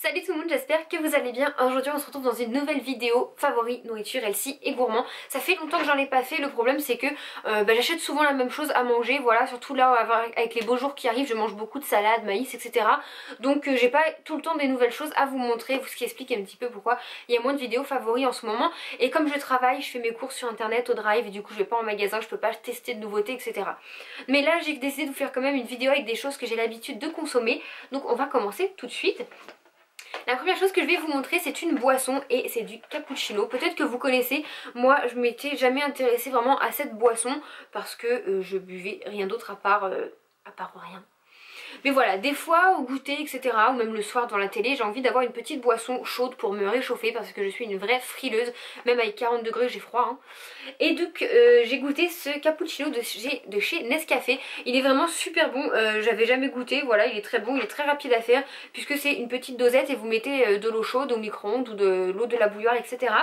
Salut tout le monde, j'espère que vous allez bien. Aujourd'hui on se retrouve dans une nouvelle vidéo favori, nourriture, healthy et gourmand. Ça fait longtemps que j'en ai pas fait, le problème c'est que j'achète souvent la même chose à manger. Voilà, surtout là avec les beaux jours qui arrivent, je mange beaucoup de salade, maïs, etc. Donc j'ai pas tout le temps des nouvelles choses à vous montrer, ce qui explique un petit peu pourquoi il y a moins de vidéos favoris en ce moment. Et comme je travaille, je fais mes courses sur internet au drive et du coup je vais pas en magasin, je peux pas tester de nouveautés, etc. Mais là j'ai décidé de vous faire quand même une vidéo avec des choses que j'ai l'habitude de consommer. Donc on va commencer tout de suite. La première chose que je vais vous montrer, c'est une boisson et c'est du cappuccino. Peut-être que vous connaissez, moi je m'étais jamais intéressée vraiment à cette boisson parce que je buvais rien d'autre à part rien. Mais voilà, des fois au goûter, etc. ou même le soir devant la télé, j'ai envie d'avoir une petite boisson chaude pour me réchauffer parce que je suis une vraie frileuse. Même avec 40 degrés j'ai froid hein. Et donc j'ai goûté ce cappuccino de chez Nescafé. Il est vraiment super bon, j'avais jamais goûté, voilà, il est très bon, il est très rapide à faire puisque c'est une petite dosette et vous mettez de l'eau chaude au micro-ondes ou de l'eau de la bouilloire, etc.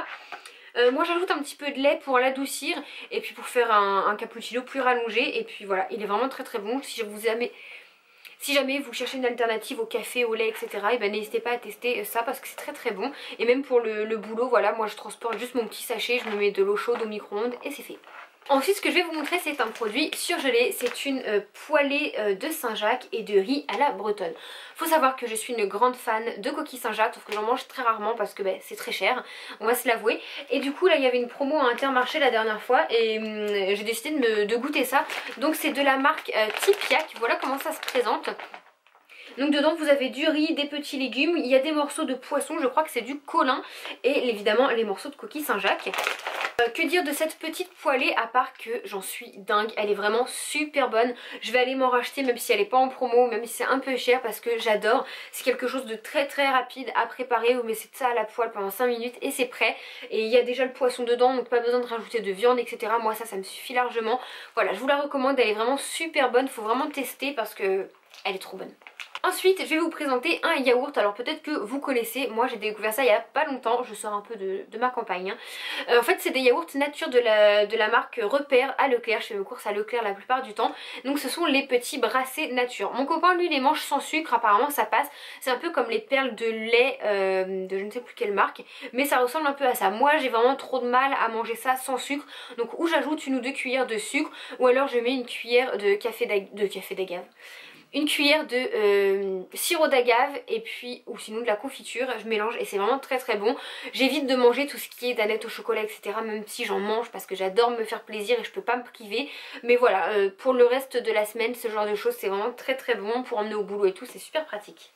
Moi j'ajoute un petit peu de lait pour l'adoucir et puis pour faire un cappuccino plus rallongé. Et puis voilà, il est vraiment très très bon. Si jamais vous cherchez une alternative au café, au lait, etc. et ben n'hésitez pas à tester ça parce que c'est très très bon. Et même pour le boulot, voilà, moi je transporte juste mon petit sachet, je me mets de l'eau chaude au micro-ondes et c'est fait. Ensuite ce que je vais vous montrer c'est un produit surgelé, c'est une poêlée de Saint-Jacques et de riz à la bretonne. Faut savoir que je suis une grande fan de coquilles Saint-Jacques, sauf que j'en mange très rarement parce que c'est très cher, on va se l'avouer. Et du coup là il y avait une promo à Intermarché la dernière fois et j'ai décidé de goûter ça. Donc c'est de la marque Tipiak, voilà comment ça se présente. Donc dedans vous avez du riz, des petits légumes, il y a des morceaux de poisson, je crois que c'est du colin et évidemment les morceaux de coquilles Saint-Jacques. Que dire de cette petite poêlée à part que j'en suis dingue, elle est vraiment super bonne. Je vais aller m'en racheter même si elle n'est pas en promo, même si c'est un peu cher parce que j'adore. C'est quelque chose de très très rapide à préparer, vous mettez ça à la poêle pendant 5 minutes et c'est prêt. Et il y a déjà le poisson dedans donc pas besoin de rajouter de viande, etc. Moi ça me suffit largement. Voilà, je vous la recommande, elle est vraiment super bonne, faut vraiment tester parce que elle est trop bonne. Ensuite je vais vous présenter un yaourt, alors peut-être que vous connaissez, moi j'ai découvert ça il y a pas longtemps, je sors un peu de ma campagne hein. En fait c'est des yaourts nature de la marque Repère à Leclerc, je fais mes courses à Leclerc la plupart du temps. Donc ce sont les petits brassés nature. Mon copain lui les mange sans sucre, apparemment ça passe, c'est un peu comme les perles de lait de je ne sais plus quelle marque, mais ça ressemble un peu à ça. Moi j'ai vraiment trop de mal à manger ça sans sucre, donc ou j'ajoute 1 ou 2 cuillères de sucre ou alors je mets une cuillère de café d'agave. Une cuillère de sirop d'agave et puis ou sinon de la confiture, je mélange et c'est vraiment très très bon. J'évite de manger tout ce qui est danette au chocolat, etc. même si j'en mange parce que j'adore me faire plaisir et je peux pas me priver. Mais voilà, pour le reste de la semaine ce genre de choses c'est vraiment très très bon pour emmener au boulot et tout, c'est super pratique.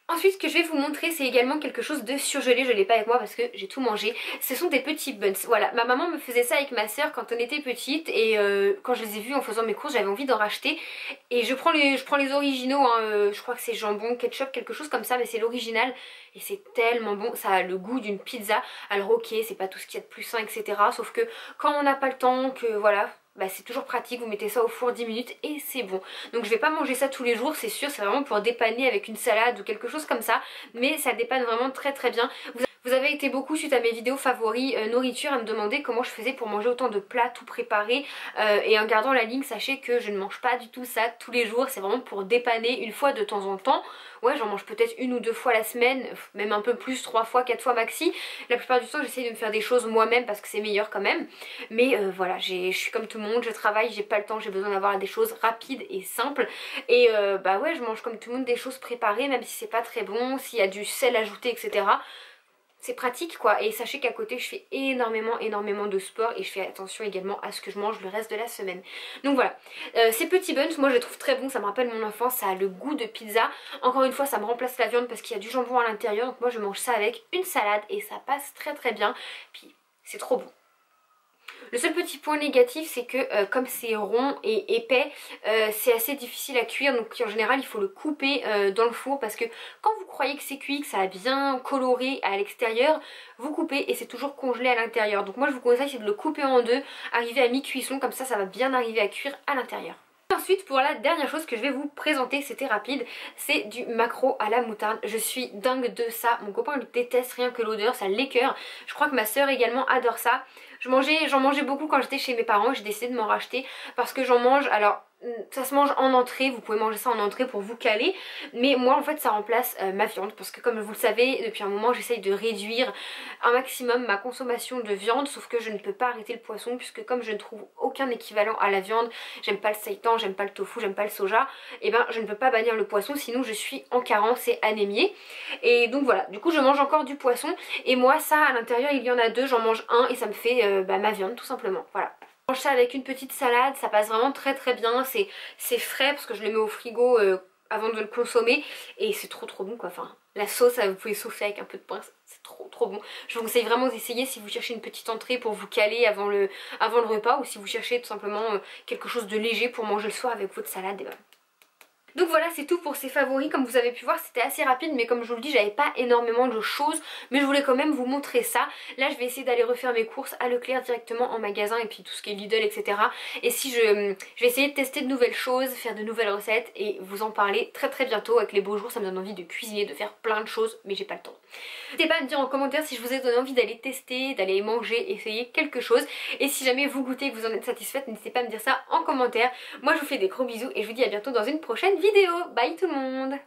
Ensuite ce que je vais vous montrer c'est également quelque chose de surgelé, je l'ai pas avec moi parce que j'ai tout mangé. Ce sont des petits buns, voilà, ma maman me faisait ça avec ma soeur quand on était petite et quand je les ai vus en faisant mes courses j'avais envie d'en racheter. Et je prends les originaux, hein, je crois que c'est jambon, ketchup, quelque chose comme ça, mais c'est l'original et c'est tellement bon, ça a le goût d'une pizza. Alors ok c'est pas tout ce qu'il y a de plus sain, etc. sauf que quand on n'a pas le temps, que voilà, c'est toujours pratique, vous mettez ça au four 10 minutes et c'est bon. Donc je vais pas manger ça tous les jours c'est sûr, c'est vraiment pour dépanner avec une salade ou quelque chose comme ça, mais ça dépanne vraiment très très bien. Vous avez été beaucoup suite à mes vidéos favoris nourriture à me demander comment je faisais pour manger autant de plats tout préparés et en gardant la ligne sachez que je ne mange pas du tout ça tous les jours, c'est vraiment pour dépanner une fois de temps en temps. Ouais j'en mange peut-être 1 ou 2 fois la semaine, même un peu plus, 3 fois, 4 fois maxi. La plupart du temps j'essaie de me faire des choses moi-même parce que c'est meilleur quand même. Mais voilà, je suis comme tout le monde, je travaille, j'ai pas le temps, j'ai besoin d'avoir des choses rapides et simples. Et ouais je mange comme tout le monde des choses préparées même si c'est pas très bon, s'il y a du sel ajouté, etc. C'est pratique quoi. Et sachez qu'à côté je fais énormément de sport et je fais attention également à ce que je mange le reste de la semaine. Donc voilà, ces petits buns moi je les trouve très bons, ça me rappelle mon enfance, ça a le goût de pizza. Encore une fois ça me remplace la viande parce qu'il y a du jambon à l'intérieur, donc moi je mange ça avec une salade et ça passe très très bien. Puis c'est trop bon. Le seul petit point négatif c'est que comme c'est rond et épais c'est assez difficile à cuire, donc en général il faut le couper dans le four parce que quand vous croyez que c'est cuit, que ça a bien coloré à l'extérieur, vous coupez et c'est toujours congelé à l'intérieur. Donc moi je vous conseille c'est de le couper en deux, arriver à mi-cuisson, comme ça va bien arriver à cuire à l'intérieur. Ensuite pour la dernière chose que je vais vous présenter, c'était rapide, c'est du maquereau à la moutarde. Je suis dingue de ça, mon copain le déteste, rien que l'odeur ça l'écœure. Je crois que ma soeur également adore ça. J'en mangeais beaucoup quand j'étais chez mes parents, j'ai décidé de m'en racheter parce que j'en mange, alors ça se mange en entrée, vous pouvez manger ça en entrée pour vous caler, mais moi en fait ça remplace ma viande parce que comme vous le savez depuis un moment j'essaye de réduire un maximum ma consommation de viande, sauf que je ne peux pas arrêter le poisson puisque comme je ne trouve aucun équivalent à la viande, j'aime pas le seitan, j'aime pas le tofu, j'aime pas le soja, et ben je ne peux pas bannir le poisson sinon je suis en carence et anémiée. Et donc voilà, du coup je mange encore du poisson et moi ça à l'intérieur il y en a deux, j'en mange un et ça me fait ma viande tout simplement, voilà. Je mange ça avec une petite salade, ça passe vraiment très très bien, c'est frais parce que je le mets au frigo avant de le consommer et c'est trop bon quoi, enfin la sauce vous pouvez saucer avec un peu de pain, c'est trop bon. Je vous conseille vraiment d'essayer si vous cherchez une petite entrée pour vous caler avant le repas ou si vous cherchez tout simplement quelque chose de léger pour manger le soir avec votre salade, et ben. Donc voilà, c'est tout pour ces favoris. Comme vous avez pu voir, c'était assez rapide, mais comme je vous le dis, j'avais pas énormément de choses, mais je voulais quand même vous montrer ça. Là je vais essayer d'aller refaire mes courses à Leclerc directement en magasin, et puis tout ce qui est Lidl, etc. Et si je vais essayer de tester de nouvelles choses, faire de nouvelles recettes et vous en parler très bientôt. Avec les beaux jours ça me donne envie de cuisiner, de faire plein de choses, mais j'ai pas le temps. N'hésitez pas à me dire en commentaire si je vous ai donné envie d'aller tester, d'aller manger, essayer quelque chose. Et si jamais vous goûtez et que vous en êtes satisfaite, n'hésitez pas à me dire ça en commentaire. Moi je vous fais des gros bisous et je vous dis à bientôt dans une prochaine vidéo. Bye tout le monde!